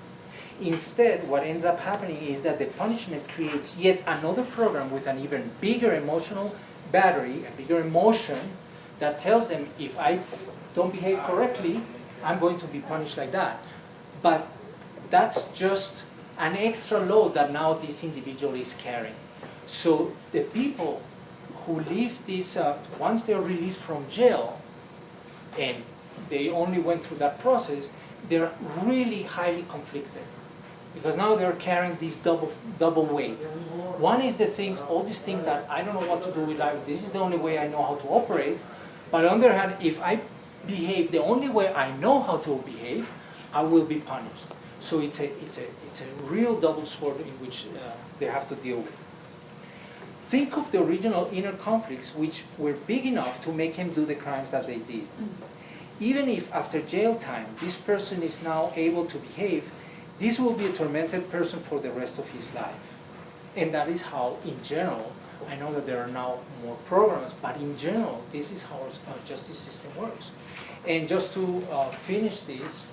Instead, what ends up happening is that the punishment creates yet another program with an even bigger emotional battery, a bigger emotion, that tells them if I don't behave correctly, I'm going to be punished like that. But that's just an extra load that now this individual is carrying. So the people who live this, once they're released from jail, and they only went through that process, they're really highly conflicted. Because now they're carrying this double weight. One is the things, all these things that I don't know what to do with life, this is the only way I know how to operate. But on the other hand, if I behave the only way I know how to behave, I will be punished. So it's a real double sword in which they have to deal with. Think of the original inner conflicts which were big enough to make him do the crimes that they did. Even if after jail time, this person is now able to behave, this will be a tormented person for the rest of his life. And that is how, in general, I know that there are now more programs, but in general, this is how our justice system works. And just to finish this,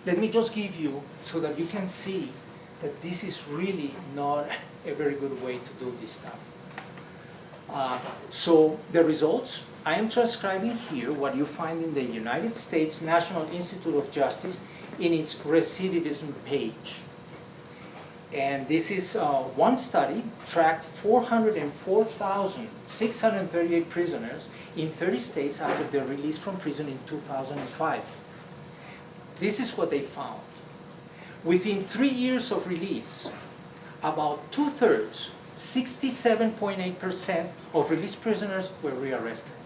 let me just give you, so that you can see that this is really not a very good way to do this stuff. So the results, I am transcribing here what you find in the United States National Institute of Justice in its recidivism page. And this is one study, tracked 404,638 prisoners in 30 states after their release from prison in 2005. This is what they found. Within 3 years of release, about 2/3, 67.8% of released prisoners were rearrested.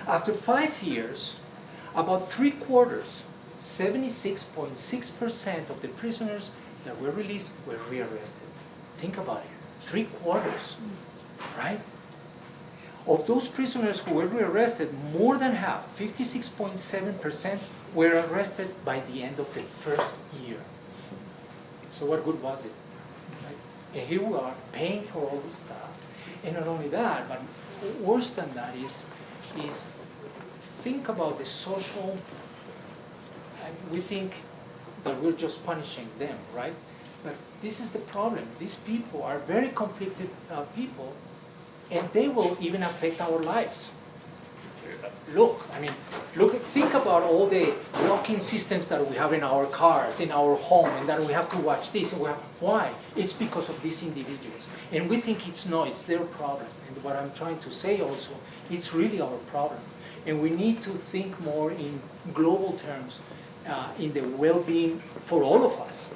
After 5 years, about 3/4, 76.6% of the prisoners that were released were rearrested. Think about it, 3/4, right? Of those prisoners who were rearrested, more than half, 56.7%, were arrested by the end of the first year. So what good was it? Right? And here we are paying for all this stuff. And not only that, but worse than that is think about the social. We think that we're just punishing them, right? But this is the problem. These people are very conflicted people, and they will even affect our lives. Think about all the locking systems that we have in our cars, in our home, and that we have to watch this. And why? It's because of these individuals. And we think it's their problem. And what I'm trying to say also, it's really our problem. And we need to think more in global terms, in the well-being for all of us.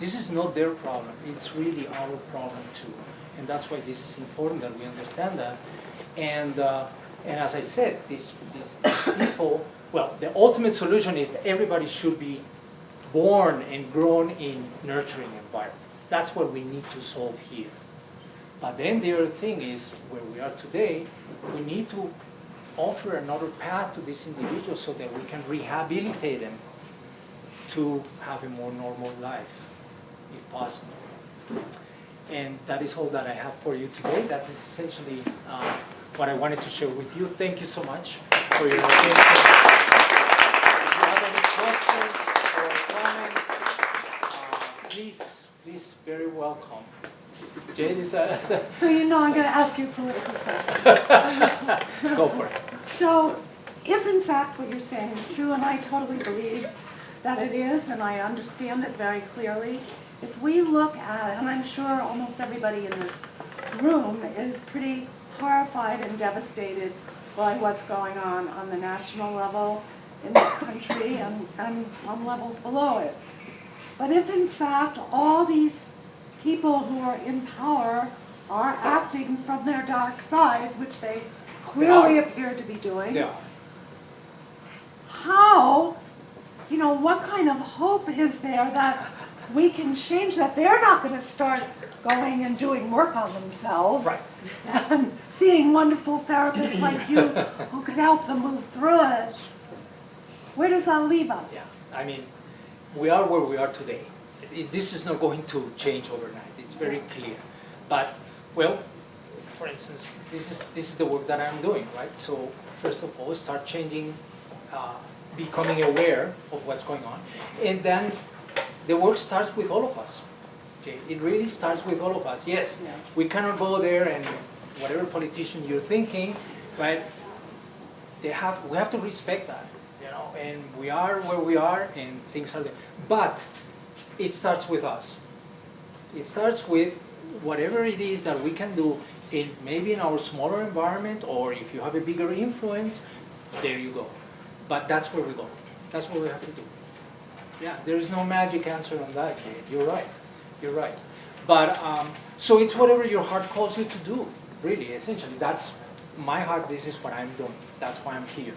This is not their problem. It's really our problem too. And that's why this is important that we understand that. And as I said, these people, well, the ultimate solution is that everybody should be born and grown in nurturing environments. That's what we need to solve here. But then the other thing is, where we are today, we need to offer another path to these individuals so that we can rehabilitate them to have a more normal life, if possible. And that is all that I have for you today. That's essentially what I wanted to share with you. Thank you so much for your attention. If you have any questions or comments, please, very welcome. Jade is So you know I'm going to ask you a political question. Go for it. So if in fact what you're saying is true, and I totally believe that it is, and I understand it very clearly, if we look at, and I'm sure almost everybody in this room is pretty horrified and devastated by what's going on the national level in this country and on levels below it. But if in fact all these people who are in power are acting from their dark sides, which they clearly appear to be doing, Yeah. how, what kind of hope is there that we can change that? They're not going to start going and doing work on themselves, Right. and seeing wonderful therapists like you who could help them move through it. Where does that leave us? Yeah, I mean, we are where we are today. This is not going to change overnight. It's very clear. But, well, for instance, this is the work that I'm doing, right? So first of all, start changing, becoming aware of what's going on, and then the work starts with all of us. Okay? It really starts with all of us. Yes, Yeah. we cannot go there and whatever politician you're thinking, right? We have to respect that, and we are where we are, and things are there. But it starts with us. It starts with whatever it is that we can do maybe in our smaller environment, or if you have a bigger influence, there you go. But that's where we go. That's what we have to do. Yeah, there is no magic answer on that, Jade. You're right. You're right. But, so it's whatever your heart calls you to do, really, essentially. That's my heart, this is what I'm doing. That's why I'm here,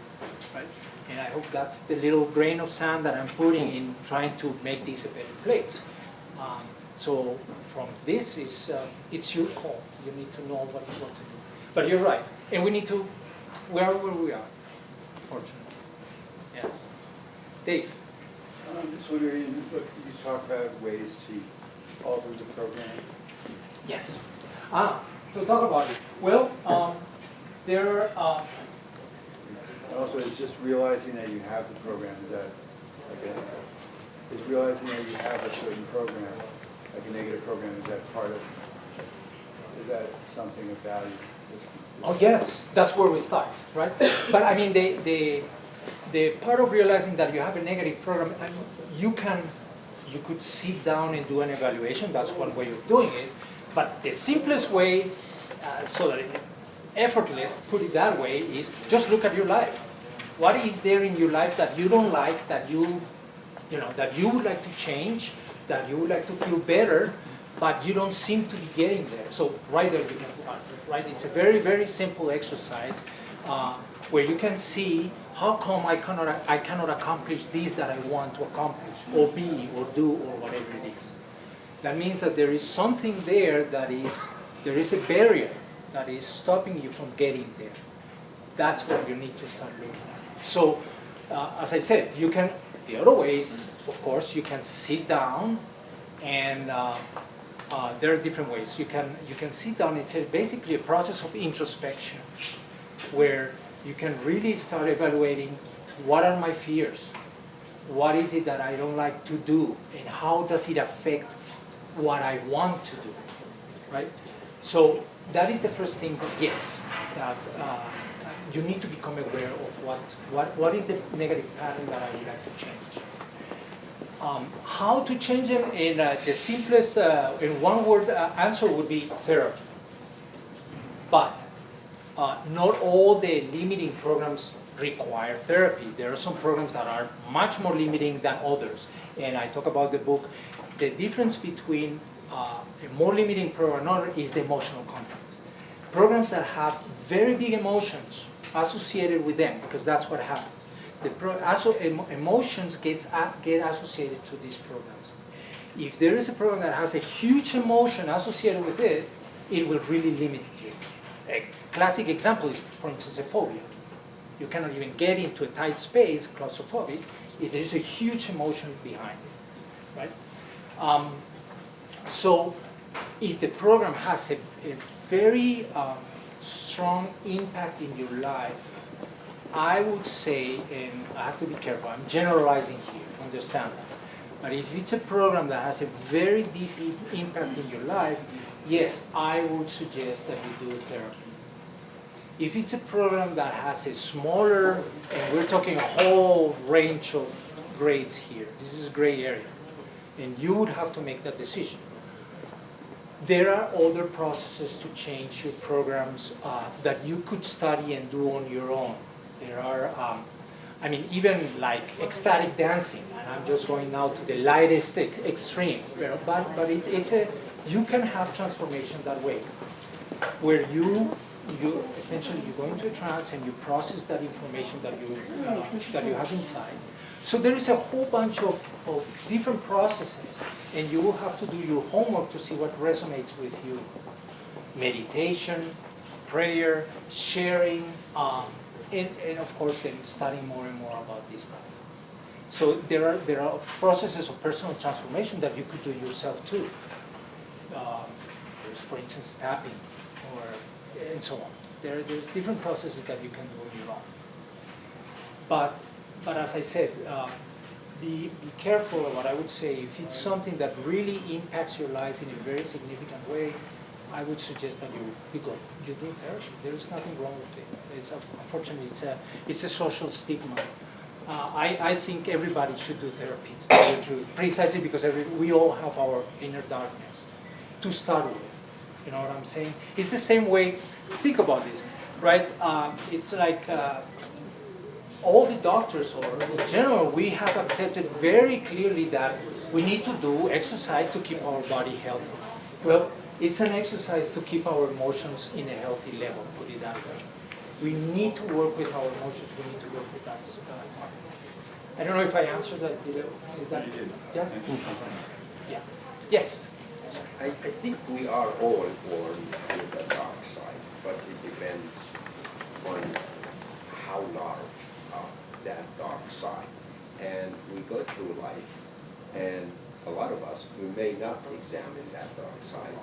right? And I hope that's the little grain of sand that I'm putting in trying to make this a better place. So from this, it's your call. You need to know what to do. But you're right. And we are where we are, fortunately. Yes. Dave. I'm just wondering, you talk about ways to alter the program. Yes. To talk about it. Well, there are... And also, it's just realizing that you have the program. Is that, again, is realizing that you have a certain program, like a negative program, is that something of value? Oh yes, that's where we start, right? But I mean, the part of realizing that you have a negative program, I mean, you could sit down and do an evaluation. That's one way of doing it. But the simplest way, so that effortless, put it that way, is just look at your life. What is there in your life that you don't like, that you would like to change, that you would like to feel better, but you don't seem to be getting there? So right there you can start, right? It's a very, very simple exercise where you can see how come I cannot accomplish this that I want to accomplish, or be, or do, or whatever it is. That means that there is something there there is a barrier that is stopping you from getting there. That's what you need to start looking at. So, as I said, the other ways, of course, you can sit down, and there are different ways. You can sit down. It's basically a process of introspection, where you can really start evaluating what are my fears, what is it that I don't like to do, and how does it affect what I want to do, right? So that is the first thing, yes, that you need to become aware of what is the negative pattern that I would like to change. How to change them, in the simplest, in one word answer would be therapy. But not all the limiting programs require therapy. There are some programs that are much more limiting than others. and I talk about the book, the difference between a more limiting program and another is the emotional content. Programs that have very big emotions associated with them, because that's what happens. Emotions get associated to these programs. If there is a program that has a huge emotion associated with it, it will really limit you. A classic example is, for instance, a phobia. You cannot even get into a tight space, claustrophobic, if there is a huge emotion behind it, right? So if the program has a very strong impact in your life, I would say, and I have to be careful, I'm generalizing here, understand that. But if it's a program that has a very deep impact in your life, yes, I would suggest that you do therapy. If it's a program that has a smaller, and we're talking a whole range of grades here, this is a gray area, and you would have to make that decision. There are other processes to change your programs that you could study and do on your own. There are, I mean, even like ecstatic dancing, and I'm just going now to the lightest extreme, but you can have transformation that way, where you essentially you go into a trance and you process that information that you have inside. So there is a whole bunch of different processes, and you will have to do your homework to see what resonates with you. Meditation, prayer, sharing, and of course then studying more and more about this stuff. So there are processes of personal transformation that you could do yourself too. There's, for instance, tapping, and so on. There's different processes that you can do on your own. But as I said, be careful of what I would say. If it's something that really impacts your life in a very significant way, I would suggest that you do therapy. There is nothing wrong with it. Unfortunately, it's a social stigma. I think everybody should do therapy, to tell the truth, precisely because we all have our inner darkness to start with. You know what I'm saying? It's the same way, think about this, right? It's like all the doctors, or in general, we have accepted very clearly that we need to do exercise to keep our body healthy. Well, it's an exercise to keep our emotions in a healthy level, put it that way. We need to work with our emotions, we need to work with that part. I don't know if I answered that. Is that? Yeah? Yeah. Yes? I think we are all born with the dark side, but it depends on how large that dark side. And we go through life, and a lot of us, we may not examine that dark side.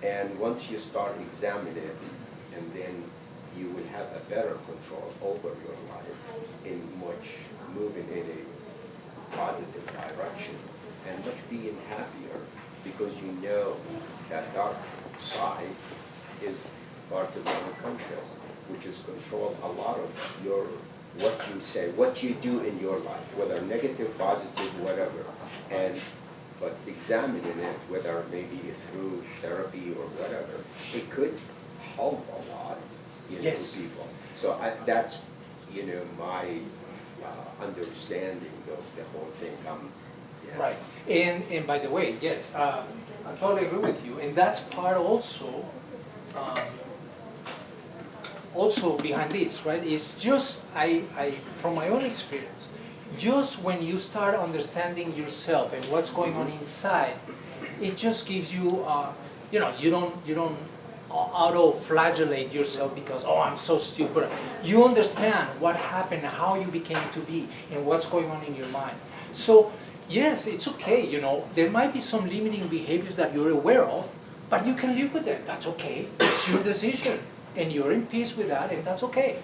And once you start examining it, and then you will have a better control over your life in much moving in a positive direction and much being happier, because you know that dark side is part of the unconscious, which is control a lot of what you say, what you do in your life, whether negative, positive, whatever. But examining it, whether maybe through therapy or whatever, it could help a lot, Yes. people. So that's, my understanding of the whole thing. Yeah. Right. And by the way, yes, I totally agree with you. And that's part also behind this, right? It's just, from my own experience, just when you start understanding yourself and what's going on inside, it just gives you, you don't auto-flagellate yourself because, oh, I'm so stupid. You understand what happened, how you became to be, and what's going on in your mind. So, yes, it's okay, there might be some limiting behaviors that you're aware of, but you can live with them. That's okay. It's your decision, and you're in peace with that, and that's okay.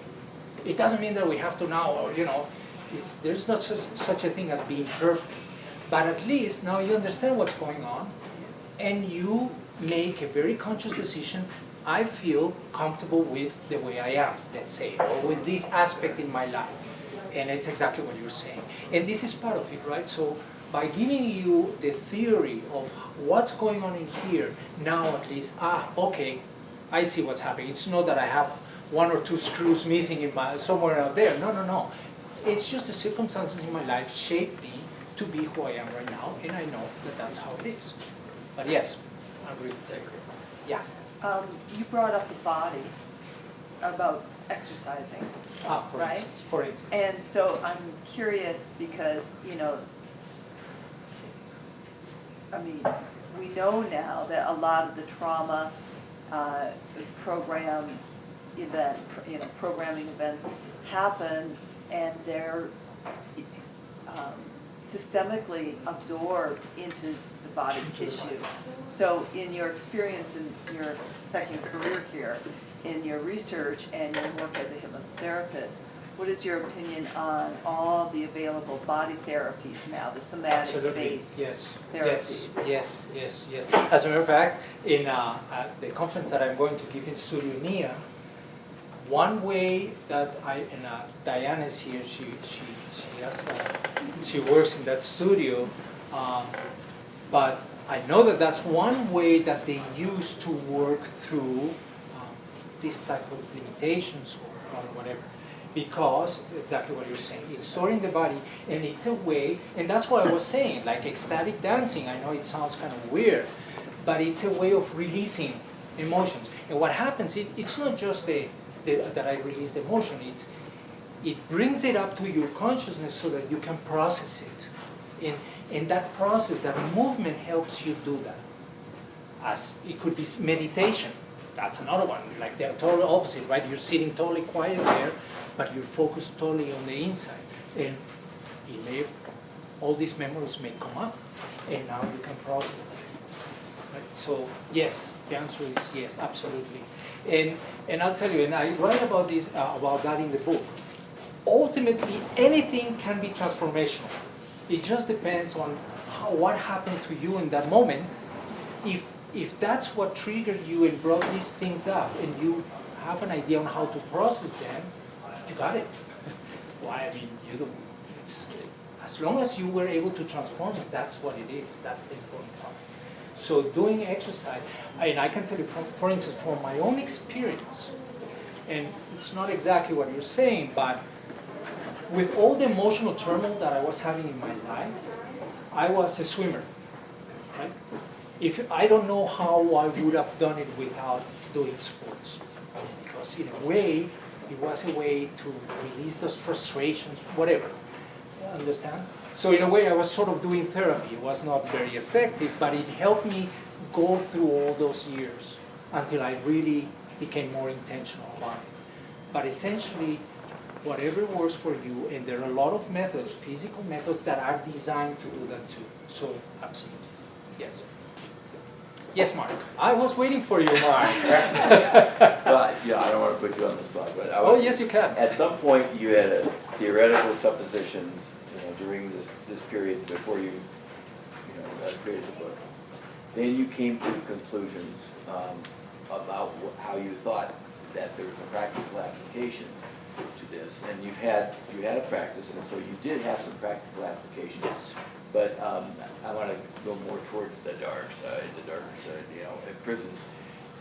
It doesn't mean that we have to now, there's not such a thing as being perfect. But at least now you understand what's going on, and you make a very conscious decision. I feel comfortable with the way I am, let's say, or with this aspect in my life. And it's exactly what you're saying. And this is part of it, right? So by giving you the theory of what's going on in here, now at least, okay, I see what's happening. It's not that I have 1 or 2 screws missing in somewhere out there. No. It's just the circumstances in my life shape me to be who I am right now, and I know that that's how it is. But yes, I agree with that. Yeah. You brought up the body, about exercising, For right? instance, for instance. And so I'm curious because, you know, I mean, we know now that a lot of the trauma program event, you know, programming events happen and they're systemically absorbed into the body tissue. So in your experience in your second career here, in your research and your work as a hypnotherapist, what is your opinion on all the available body therapies now, the somatic-based Yes. therapies? Yes. As a matter of fact, in at the conference that I'm going to give in Studio Nia, one way that Diana is here, she works in that studio, but I know that that's one way that they use to work through this type of limitations or whatever. Because, exactly what you're saying, it's storing the body, and it's a way, and that's what I was saying, like ecstatic dancing, I know it sounds kind of weird, but it's a way of releasing emotions. And what happens, it's not just that I release the emotion, it brings it up to your consciousness so that you can process it. And that process, that movement helps you do that. As it could be meditation, that's another one, like the total opposite, right? You're sitting totally quiet there, but you're focused totally on the inside. And all these memories may come up, and now you can process them. Right? So yes, the answer is yes, absolutely. And I'll tell you, and I write about this, about that in the book. Ultimately, anything can be transformational. It just depends on what happened to you in that moment. If that's what triggered you and brought these things up, and you have an idea on how to process them, you got it. Why? I mean, you don't. As long as you were able to transform it, that's what it is. That's the important part. So doing exercise, and I can tell you, for instance, from my own experience, and it's not exactly what you're saying, but with all the emotional turmoil that I was having in my life, I was a swimmer, right? If I don't know how I would have done it without doing sports, because in a way, it was a way to release those frustrations, whatever. Understand? So in a way, I was sort of doing therapy. It was not very effective, but it helped me go through all those years until I really became more intentional about it. But essentially, whatever works for you, and there are a lot of methods, physical methods, that are designed to do that too. So absolutely, yes. Yes, Mark. I was waiting for you, Mark. Well, yeah, I don't want to put you on the spot, but I Oh, would, yes, you can. at some point you had a theoretical suppositions, during this period before you created the book. Then you came to conclusions about how you thought that there was a practical application to this, and you had a practice, and so you did have some practical application. Yes. But I want to go more towards the darker side, at prisons.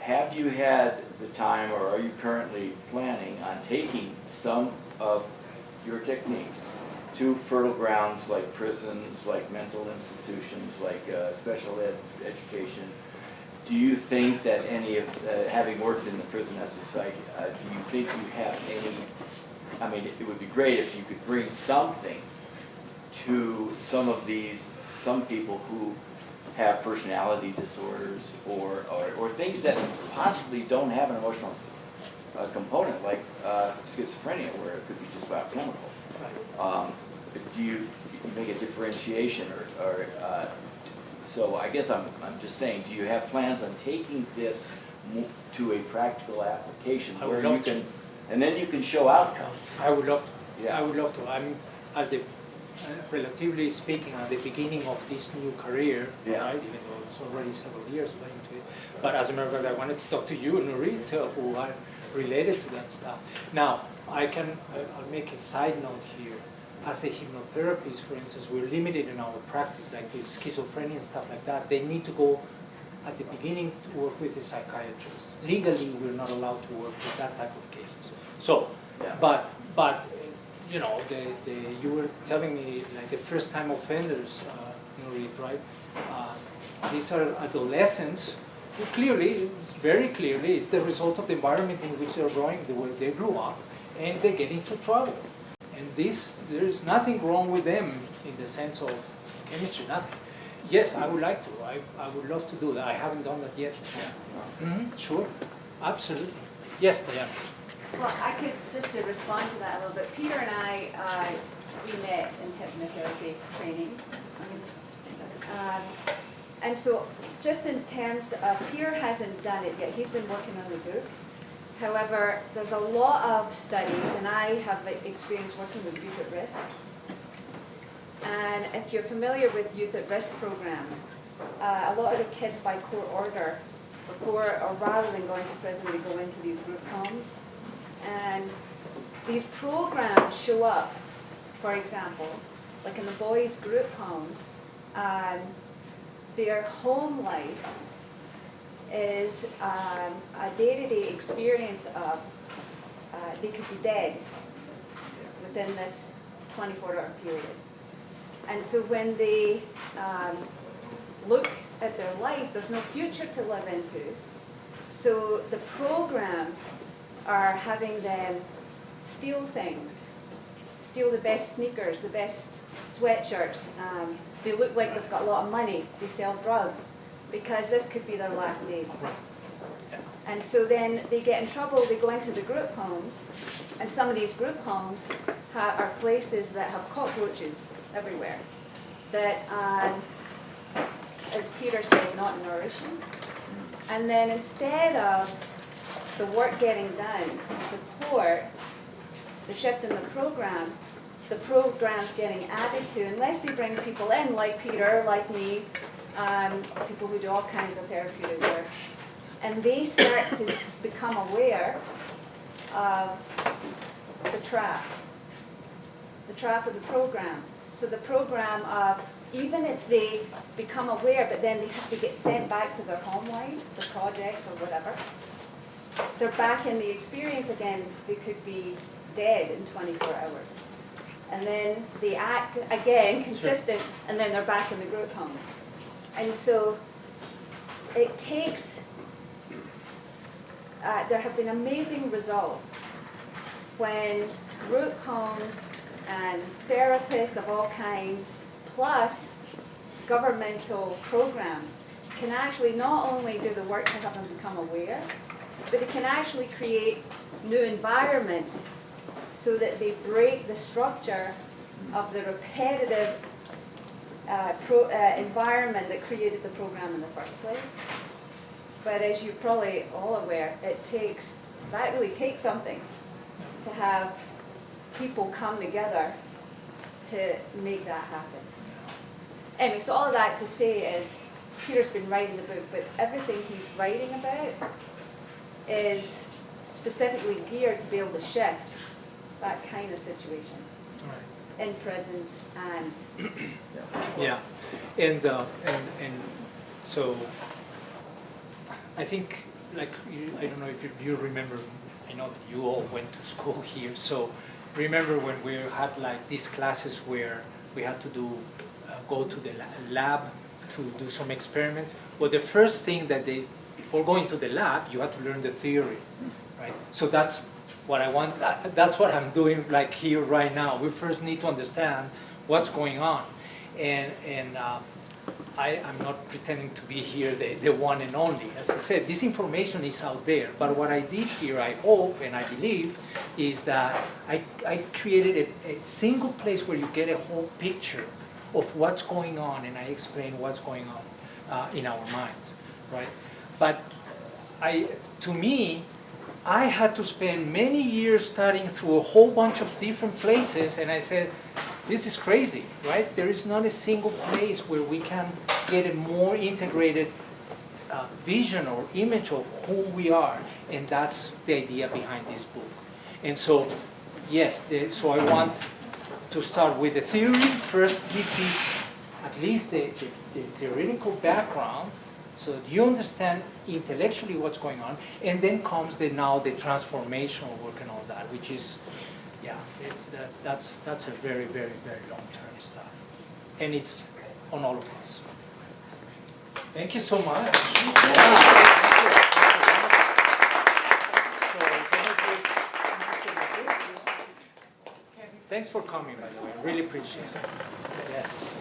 Have you had the time, or are you currently planning on taking some of your techniques to fertile grounds like prisons, like mental institutions, like special ed education? Do you think that any of, having worked in the prison as a psych, do you think you have any, I mean, it would be great if you could bring something to some people who have personality disorders or things that possibly don't have an emotional component, like schizophrenia, where it could be just biochemical. Do you make a differentiation, or so I guess I'm just saying, do you have plans on taking this to a practical application I would where you love to. can, and then you can show outcomes? I would love to. Yeah. I would love to. I'm at the, relatively speaking, at the beginning of this new career, Yeah. right? Even though it's already several years into it. But as a matter of fact, I wanted to talk to you and Nurit, who are related to that stuff. Now, I'll make a side note here. As a hypnotherapist, for instance, we're limited in our practice, like with schizophrenia and stuff like that. They need to go at the beginning to work with a psychiatrist. Legally, we're not allowed to work with that type of cases. So, Yeah. but you know, you were telling me like the first time offenders, Nuri, right? These are adolescents who clearly, it's very clearly, it's the result of the environment in which they're growing, the way they grew up, and they get into trouble. And there is nothing wrong with them in the sense of chemistry, nothing. Yes, I would like to. I would love to do that. I haven't done that yet. Sure, absolutely. Yes, Diana. Well, I could, just to respond to that a little bit, Peter and I, we met in hypnotherapy training. Let me just stand up. And so, just in terms of, Peter hasn't done it yet. He's been working on the book. However, there's a lot of studies, and I have experience working with youth at risk. And if you're familiar with youth at risk programs, a lot of the kids by court order, before or rather than going to prison, they go into these group homes. And these programs show up, for example, like in the boys' group homes, their home life is a day-to-day experience of, they could be dead within this 24-hour period. And so when they look at their life, there's no future to live into. So the programs are having them steal things, steal the best sneakers, the best sweatshirts. They look like they've got a lot of money. They sell drugs because this could be their last day. And so then they get in trouble, they go into the group homes, and some of these group homes are places that have cockroaches everywhere that, as Peter said, not nourishing. And then instead of the work getting done to support the shift in the program's getting added to, unless they bring people in like Peter, like me, people who do all kinds of therapeutic work, and they start to become aware of the trap of the program. So the program of, even if they become aware, but then they have to get sent back to their home life, the projects or whatever, they're back in the experience again. They could be dead in 24 hours. And then they act again, consistent, and then they're back in the group home. And so it takes, there have been amazing results when group homes and therapists of all kinds, plus governmental programs, can actually not only do the work to have them become aware, but it can actually create new environments so that they break the structure of the repetitive environment that created the program in the first place. But as you're probably all aware, that really takes something to have people come together to make that happen. Anyway, so all of that to say is, Peter's been writing the book, but everything he's writing about is specifically geared to be able to shift that kind of situation in prisons and yeah, and so I think, like, I don't know if you remember, I know that you all went to school here, so remember when we had like these classes where we had to go to the lab to do some experiments? Well, the first thing that before going to the lab, you have to learn the theory, right? So that's what I want, that's what I'm doing like here right now. We first need to understand what's going on. And I'm not pretending to be here the one and only. As I said, this information is out there. But what I did here, I hope and I believe, is that I created a single place where you get a whole picture of what's going on, and I explain what's going on in our minds, right? But to me, I had to spend many years studying through a whole bunch of different places, and I said, this is crazy, right? There is not a single place where we can get a more integrated vision or image of who we are, and that's the idea behind this book. And so, yes, so I want to start with the theory, first give this, at least the theoretical background, so that you understand intellectually what's going on, and then comes now the transformational work and all that, which is yeah, that's a very, very, very long-term stuff. And it's on all of us. Thank you so much. Thanks for coming, by the way. I really appreciate it. Yes.